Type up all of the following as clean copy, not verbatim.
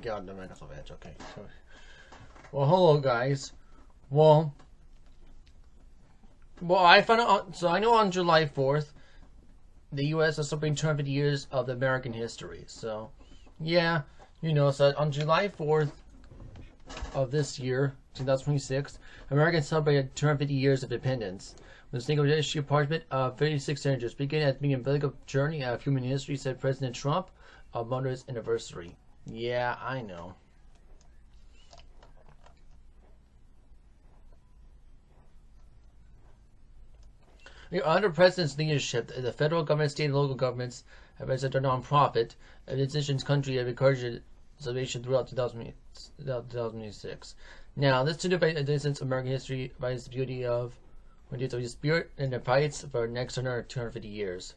get on the Microsoft Edge. Okay. Well, hello guys. Well, I found out. So I know on July 4th, the U.S. is celebrating 250 years of the American history. So, yeah, So on July 4th of this year, 2026, Americans celebrated 250 years of independence. With a single issue parchment of 56 signatures, beginning as being a biblical journey of human history, said President Trump, a mother's anniversary. Yeah, I know. Under the President's leadership, the federal government, state, and local governments have registered a non-profit of the nation's country have encouraged salvation throughout 2006. Now, this distance American history provides the beauty of the spirit and the fights for the next 250 years.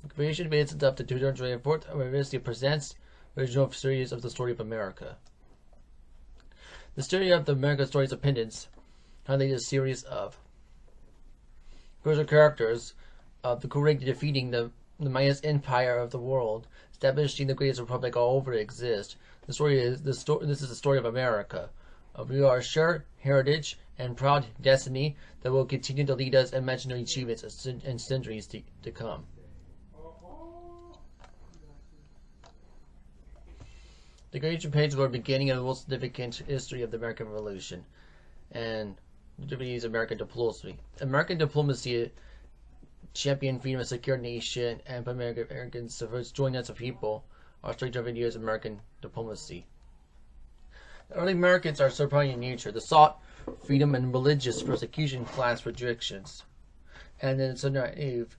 The creation debates up to 224th University presents original series of the story of America. The story of the American stories of independence highlights a series of crucial characters of the courage defeating the mightiest empire of the world, establishing the greatest republic all over to exist. This is the story of America. We are sure heritage and proud destiny that will continue to lead us in imaginary achievements in centuries to come. The graduation page were the beginning of the most significant history of the American Revolution, and the American diplomacy. American diplomacy championed freedom and secure nation, and Americans to join us of people are 300 years of American diplomacy. The early Americans are surprising in nature. They sought freedom and religious persecution, class restrictions, and then it's a naive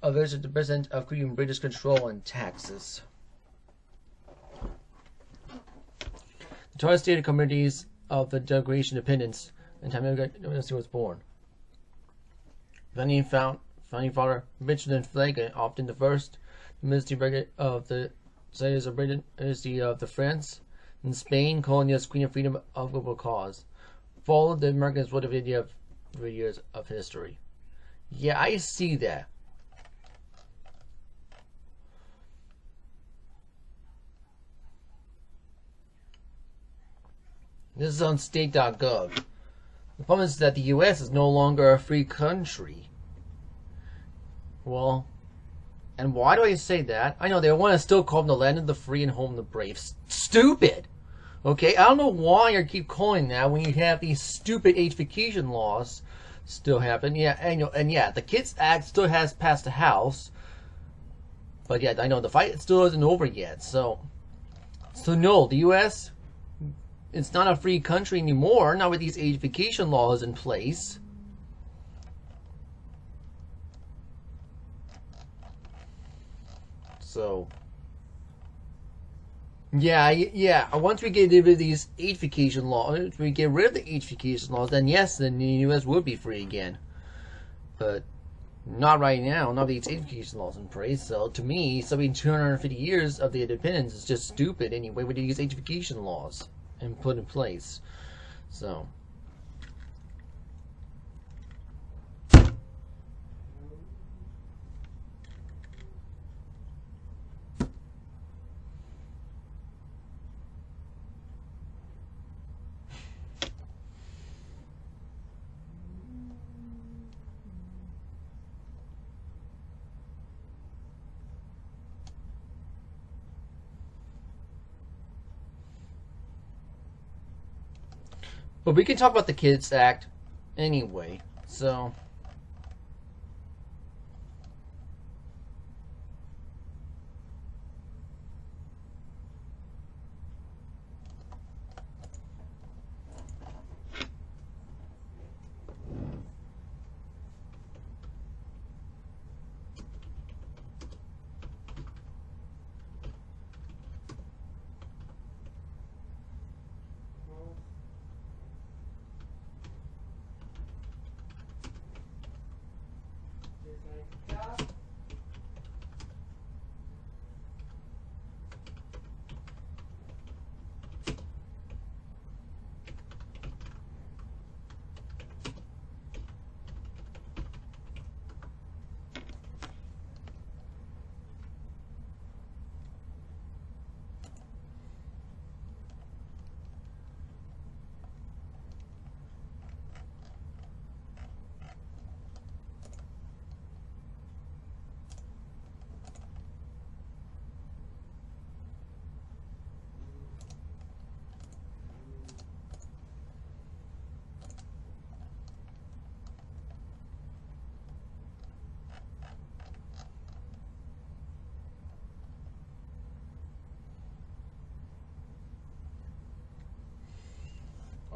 of the present of creating British control and taxes. The Torres stated communities of the Declaration of Independence and time University was born. Founding father Benjamin Franklin, often the first ministry of the Societies of Britain, Ministry of the France, in Spain, calling us Queen of Freedom of Global Cause, followed the Americans with a video of 3 years of history. Yeah, I see that. This is on state.gov. The problem is that the U.S. is no longer a free country. Well, and why do I say that? I know they want to still call them the land of the free and home of the brave. Stupid! Okay, I don't know why you keep calling that when you have these stupid age-vacation laws still happen. Yeah, and yeah, the Kids Act still has passed the House. But yeah, I know the fight still isn't over yet. So no, the U.S., it's not a free country anymore, not with these age-vacation laws in place. So, yeah. Once we get rid of these age-vacation laws, we get rid of the age-vacation laws, then yes, then the U.S. would be free again. But not right now, not with these age-vacation laws in place. So, to me, something 250 years of the independence is just stupid anyway with these age-vacation laws and put in place. So but we can talk about the Kids Act anyway. So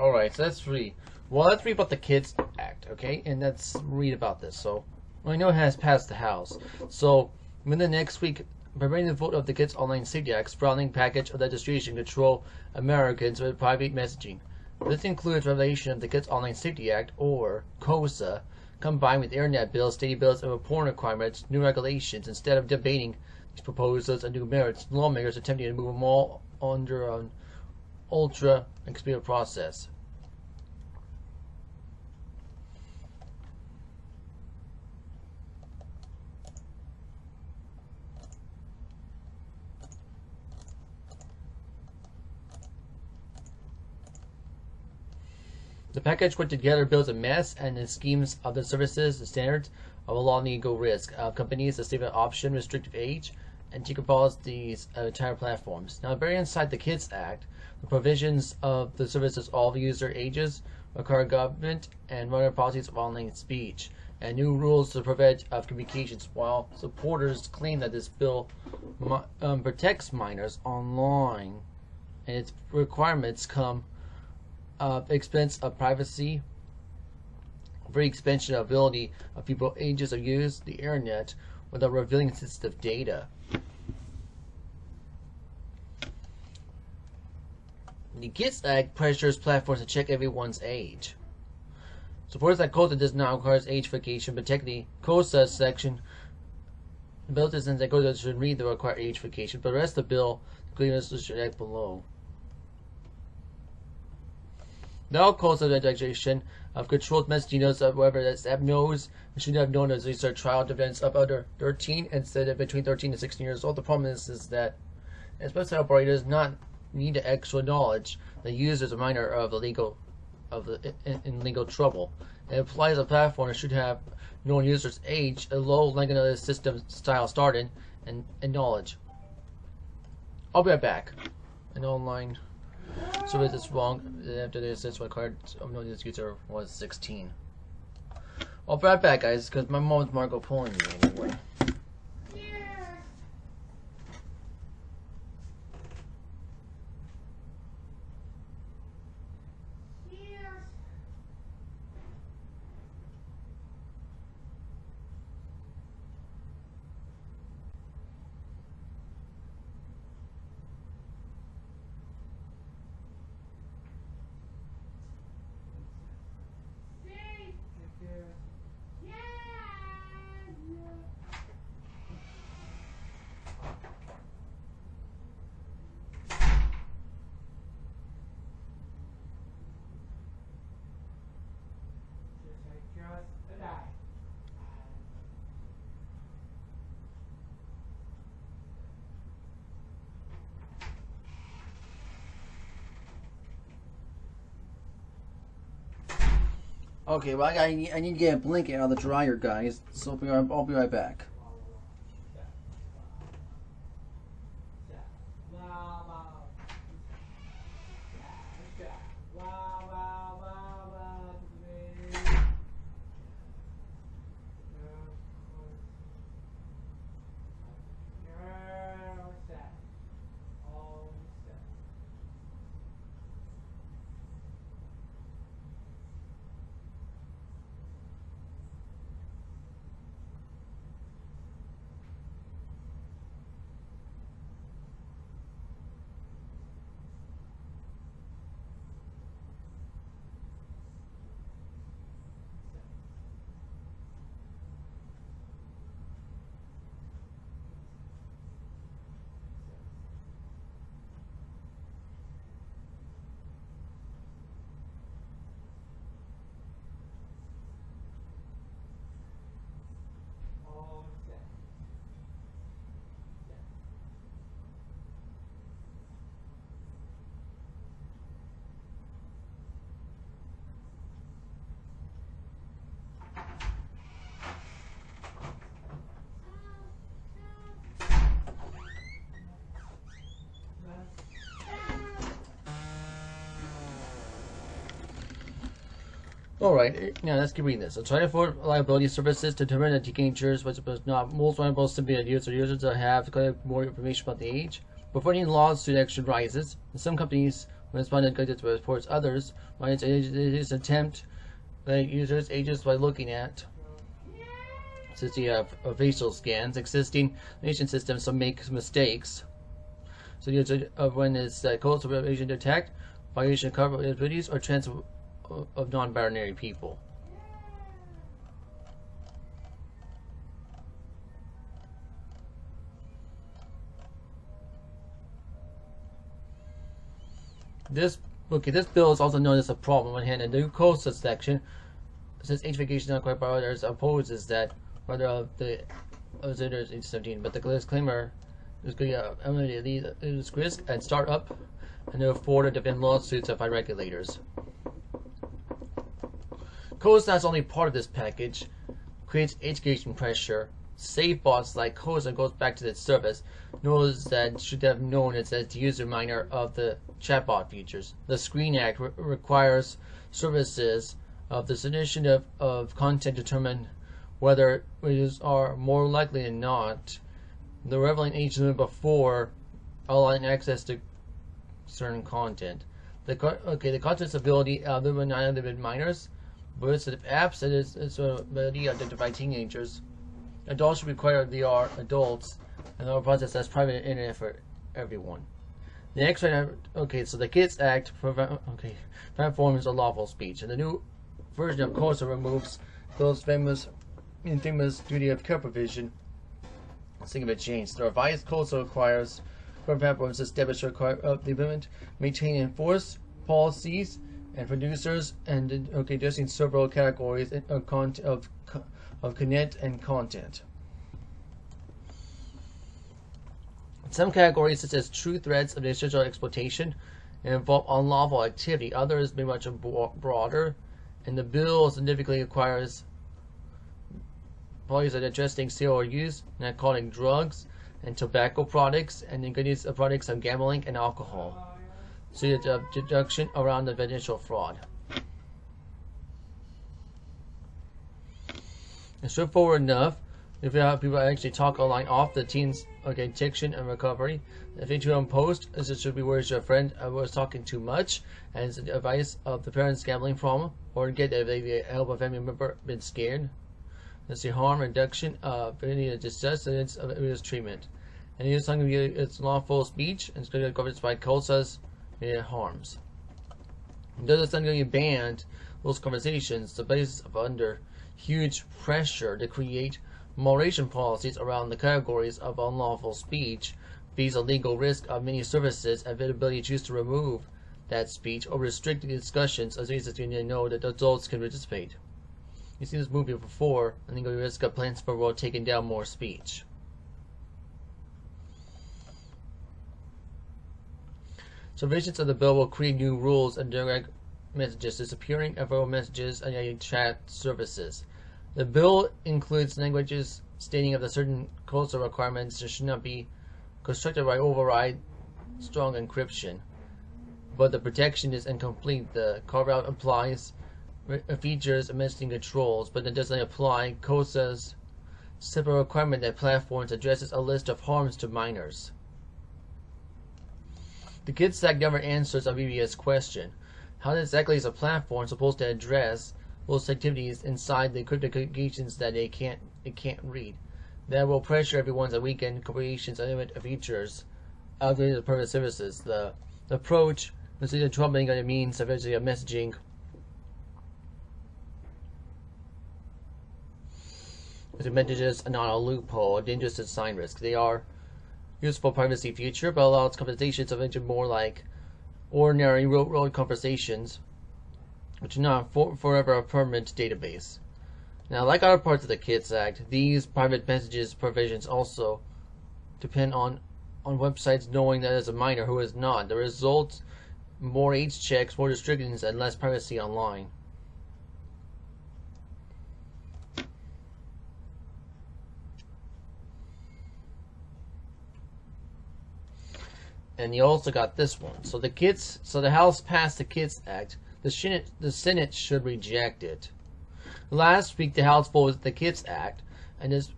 Alright, so let's read. Well, let's read about the Kids Act, okay? And let's read about this. So, I know it has passed the House. So, within the next week, preparing the vote of the Kids Online Safety Act, sprawling package of legislation control Americans with private messaging. This includes revelation of the Kids Online Safety Act, or KOSA, combined with internet bills, state bills, and reporting requirements, new regulations. Instead of debating these proposals and new merits, lawmakers attempting to move them all under an ultra expedient process. The package put together builds a mess and the schemes of the services, the standards of a law legal risk. Companies, the statement option, restrictive age, and decompose these entire platforms. Now, very inside the Kids Act, the provisions of the services all user ages require government and runner policies of online speech and new rules to prevent of communications. While supporters claim that this bill protects minors online, and its requirements come expense of privacy, free expansion of ability of people ages of use the internet without revealing sensitive data. The Kids Act pressures platforms to check everyone's age. Supports that KOSA does not require age verification, but technically KOSA section the bill doesn't that KOSA should read the required age verification, but the rest of the bill, including this should act below. Now calls of the legislation of controlled messaging notes of whoever this app knows and should have known as these are trial defense of under 13 instead of between 13 and 16 years old. The problem is that website operators not need the extra knowledge that users are minor of the legal in legal trouble. It applies a platform that should have known users' age, a low length of the system style started, and knowledge. I'll be right back. An online so if it's wrong, after this, this required of knowing this user was 16. I'll be right back, guys, because my mom's Marco pulling me anyway. Okay, well, I need to get a blanket out of the dryer, guys. So I'll be right back. Alright, now let's keep reading this. So try to afford liability services to determine the teenagers, which is not most vulnerable to be users to have to collect more information about the age. Before any lawsuit action rises, some companies when respondent gadgets reports others, when it is attempt users agents by looking at since you have facial scans, existing nation systems so make mistakes. So when it's codes of agent detect, violation of coverabilities or trends of non-binary people. This bill is also known as a problem on hand. In the new code section, since HVK is not quite by others, opposes that rather of the Zitter's 17, but the disclaimer is going to eliminate this risk and start up and therefore to defend lawsuits by regulators. Code that's only part of this package creates education pressure. SafeBots like Code that goes back to the service knows that should have known it's as the user minor of the chatbot features. The Screen Act requires services of the submission of content determine whether users are more likely than not the relevant agent before allowing access to certain content. The content ability of the non-limited minors, but the apps and its ability to identify teenagers. Adults should require they are adults and our process as private internet for everyone. The next one, so the Kids Act platforms unlawful speech, and the new version of COSA removes those infamous duty of care provision. Think of it changed. The revised COSA requires platforms to establish the implement, maintain, and enforce policies and producers and addressing several categories of content and content. Some categories, such as true threats of digital exploitation, involve unlawful activity. Others may be much broader, and the bill significantly requires policies addressing sale or use, narcotic drugs, and tobacco products, and ingredients of products of gambling and alcohol. So the deduction around the financial fraud. It's straightforward enough. If you have people actually talk online off the teens addiction and recovery, the feature on post is it should be where's your friend was talking too much, and it's the advice of the parents gambling problem, or get if they help a family member been scared. It's the harm reduction of any distress and its abuse treatment. And it's going to be it's lawful speech and it's going to be covered by COSA's harms. Though it's not going to be banned, those conversations, the basis of under huge pressure to create moderation policies around the categories of unlawful speech, face a legal risk of many services and availability to choose to remove that speech or restrict the discussions as easy as you know that adults can participate. You've seen this movie before, and then go risk of plans for world taking down more speech. So visions of the bill will create new rules and direct messages disappearing, FO messages, and chat services. The bill includes languages stating of the certain COSA requirements that should not be constructed by override strong encryption, but the protection is incomplete. The carve-out applies features and messaging controls, but it doesn't apply COSA's separate requirement that platforms addresses a list of harms to minors. The Kids Act never answers a BBS question. How exactly is a platform supposed to address those activities inside the cryptocurrencies that it can't read? That will pressure everyone's weekend corporations and limit features of the private services. The approach is the troubling of means of messaging the messages are not a loophole, dangerous design risk. They are useful privacy feature, but allows conversations of more like ordinary road conversations, which are not forever a permanent database. Now, like other parts of the Kids Act, these private messages provisions also depend on websites knowing that as a minor who is not. The result, more age checks, more restrictions, and less privacy online. And you also got this one. So the House passed the Kids Act. The Senate should reject it. Last week, the House voted the Kids Act, and this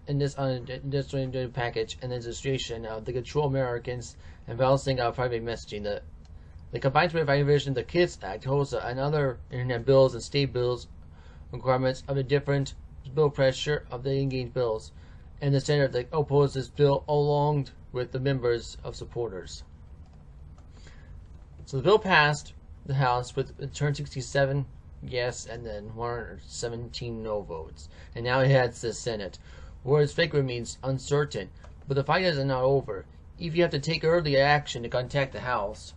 package and legislation of the Control Americans and balancing out private messaging. The combined revision of the KISS Act holds another internet bills and state bills requirements of the different bill pressure of the engaged bills, and the Senate that opposed this bill along with the members of supporters. So the bill passed the House with a turn 67 yes and then 117 no votes, and now it heads the Senate, where its fate remains uncertain. But the fight is not over. If you have to take early action to contact the House,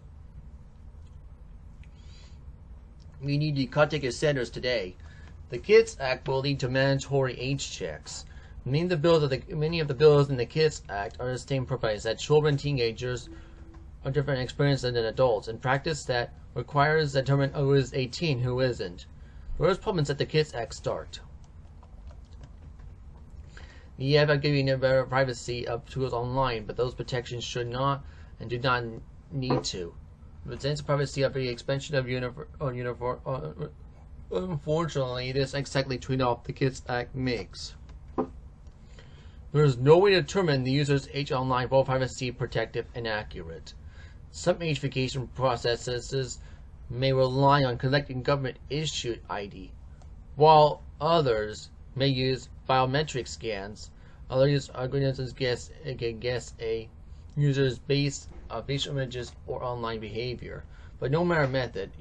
we need to contact your senators today. The KISS Act will lead to mandatory age checks. Many of the bills in the KISS Act are the same purpose, that children, teenagers are different experiences than adults. In practice, that requires to determine who is 18, who isn't. The first problems that the KISS Act start. You have giving a better privacy of tools online, but those protections should not and do not need to. The sense of privacy of the expansion of unfortunately, this exactly trade-off the KISS Act makes. There is no way to determine the user's age online for privacy protective and accurate. Some age verification processes may rely on collecting government-issued ID, while others may use biometric scans. Others algorithms guess a user's facial images or online behavior. But no matter method,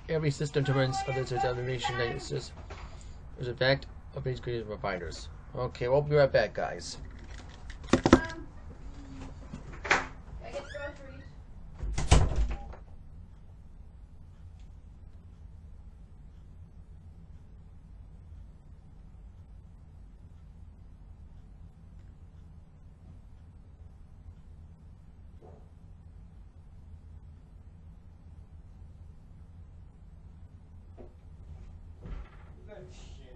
every system determines other determination that is just there's effect of age creative providers. Okay, we'll be right back, guys. I get groceries. Good shit.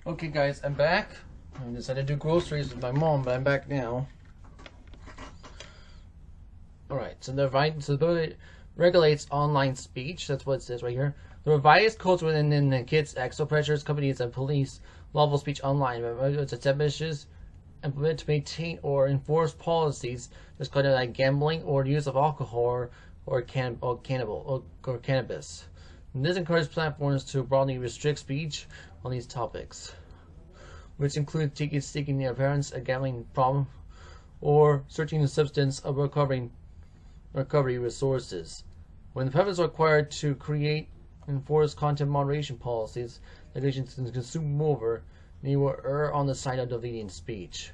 Okay, guys, I'm back. I decided to do groceries with my mom, but I'm back now. Alright, so the bill regulates online speech. That's what it says right here. The revised codes within the Kids Act so pressures companies and police lawful speech online. It establishes implement to maintain or enforce policies just kind of like gambling or use of alcohol or cannabis. And this encourages platforms to broadly restrict speech on these topics, which include seeking their parents a gambling problem or searching the substance of recovery resources. When the public is required to create and enforce content moderation policies, regulations can consume over, and you will err on the side of deleting speech.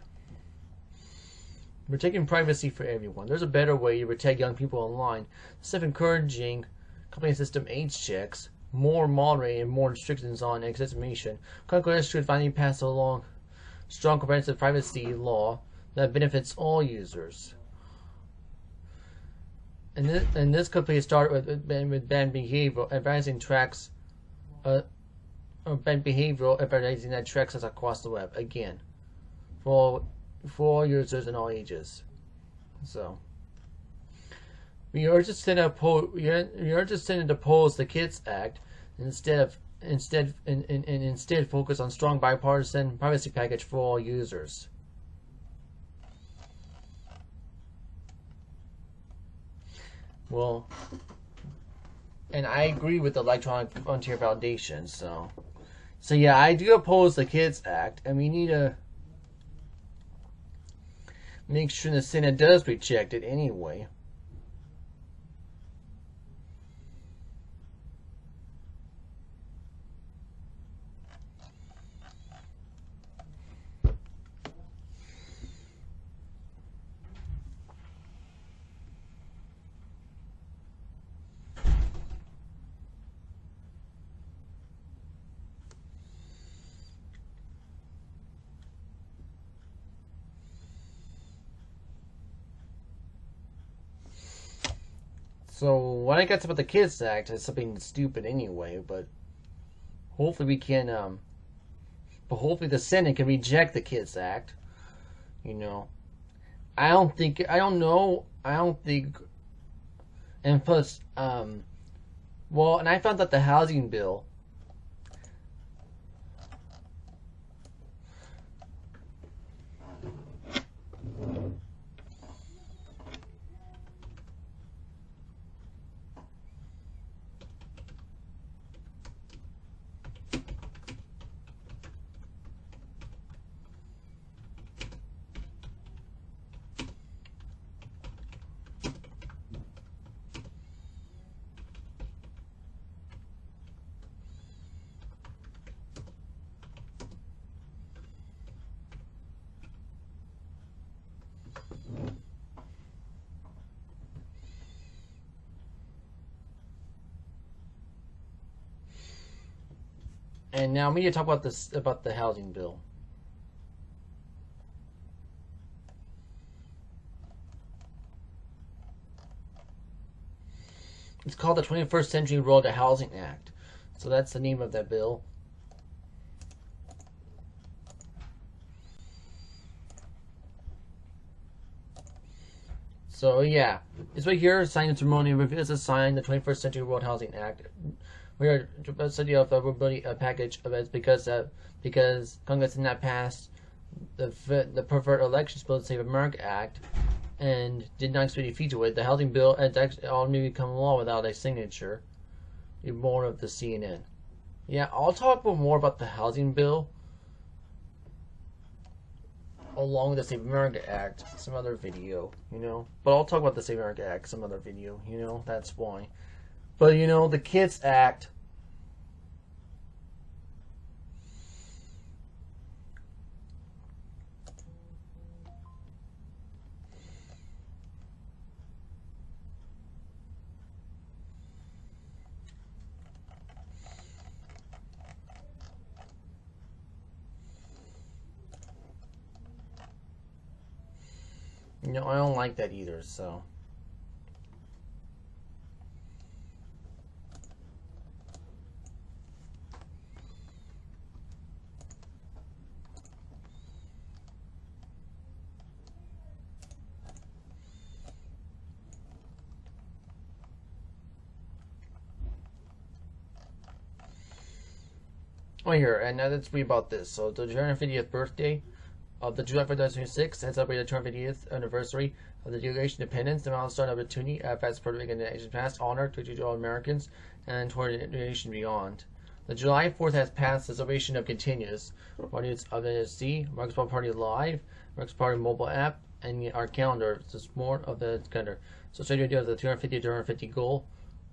Protecting privacy for everyone. There's a better way to protect young people online instead of encouraging company system age checks, more moderating and more restrictions on access information. Congress should finally pass along strong comprehensive privacy law that benefits all users. And this company started with banned behavioral advertising tracks, banned behavioral advertising that tracks us across the web again, for all users in all ages. So we urge the Senate to oppose the Kids Act instead focus on strong bipartisan privacy package for all users. Well, and I agree with the Electronic Frontier Foundation, so yeah, I do oppose the Kids Act, and we need to make sure the Senate does reject it anyway. So when I get about the Kids Act, it's something stupid anyway, but hopefully we can, but hopefully the Senate can reject the Kids Act. You know, I don't think, and plus, well, and I found that the housing bill, and now we need to talk about this, about the housing bill. It's called the 21st Century Road to Housing Act. So that's the name of that bill. So yeah, it's right here. Signing ceremony reveals a sign the 21st Century World Housing Act. We are study of the mobility package of it because Congress did not pass the Preferred Elections Bill to Save America Act and did not explicitly feature it. The housing bill had actually already become law without a signature. More of the CNN. Yeah, I'll talk more about the housing bill along with the Save America Act some other video, you know. But I'll talk about the Save America Act some other video, you know. That's why. But you know, the Kids Act, you know, I don't like that either, so. Oh, here, and now let's read about this. So, the 250th birthday of the July 4th, 2026, and celebrate the 250th anniversary of the Declaration of Independence, the milestone of opportunity as Puerto Rican nation's past honor to all Americans and toward the nation beyond. The July 4th has passed. The celebration of continues. Parties of the NSC, Marcus Party Live, Marcus Party mobile app, and our calendar. There's more of the calendar. So, straight idea of the 250 goal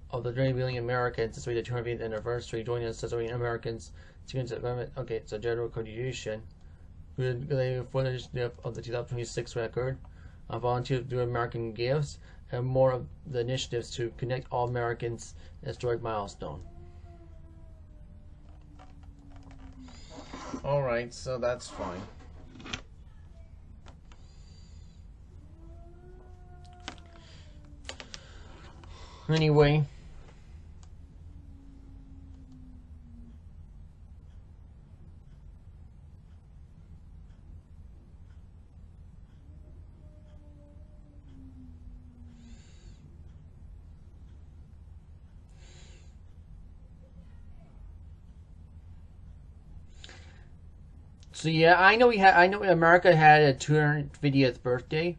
of the 30 million Americans to celebrate the 250th anniversary. Joining us, celebrating Americans. Okay, so general contribution. Related footage of the 2026 record. Volunteer to do American gifts, and more of the initiatives to connect all Americans historic milestone. Alright, so that's fine. Anyway. So yeah, I know America had a 250th birthday.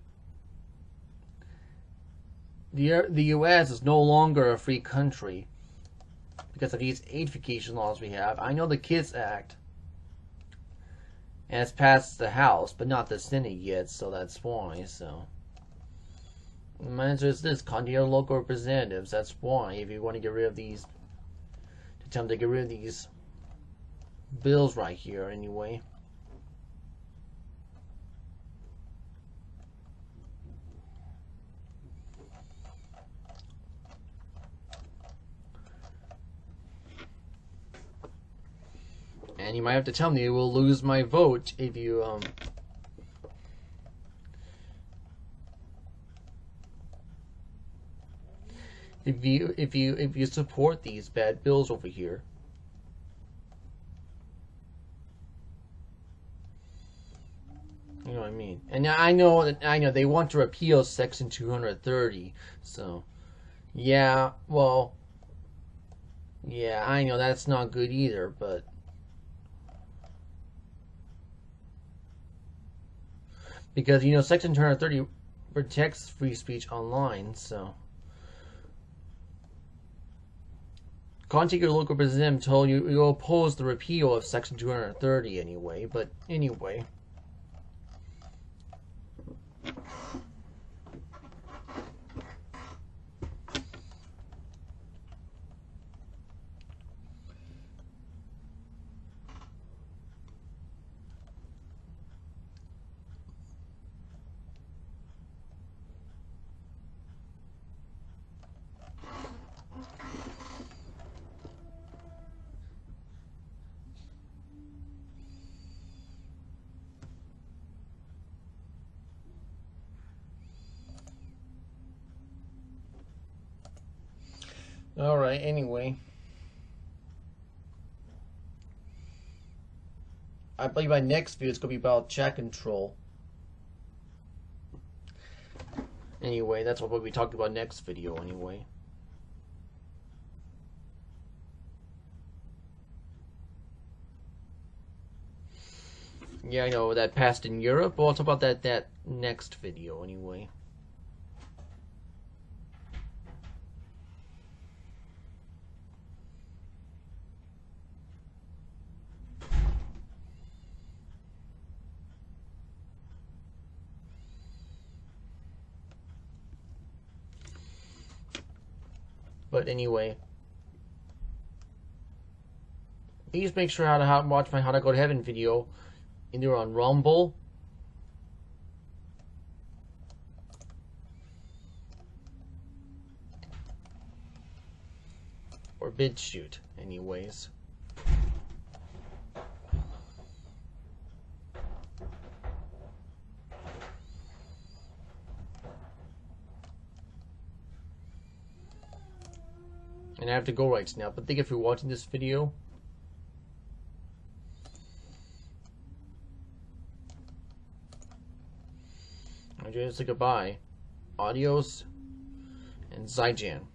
The U.S. is no longer a free country because of these age vacation laws we have. I know the Kids Act has passed the House, but not the Senate yet, so that's why. So my answer is this: contact your local representatives. That's why. If you want to get rid of these, to tell them to get rid of these bills right here, anyway. And you might have to tell me you will lose my vote if you if you support these bad bills over here. You know what I mean? And I know they want to repeal Section 230. So, yeah, well, yeah, I know that's not good either, but because Section 230 protects free speech online, so contact your local representative told you oppose the repeal of Section 230 anyway. But anyway. Alright, anyway. I believe my next video is going to be about chat control. Anyway, that's what we'll be talking about next video, anyway. Yeah, I know that passed in Europe, but I'll talk about that next video, anyway. But anyway, please make sure to watch my How to Go to Heaven video either on Rumble or BitChute, anyways. And I have to go right now, but thank you for watching this video. I'm going to say goodbye. Adios and Zaijian.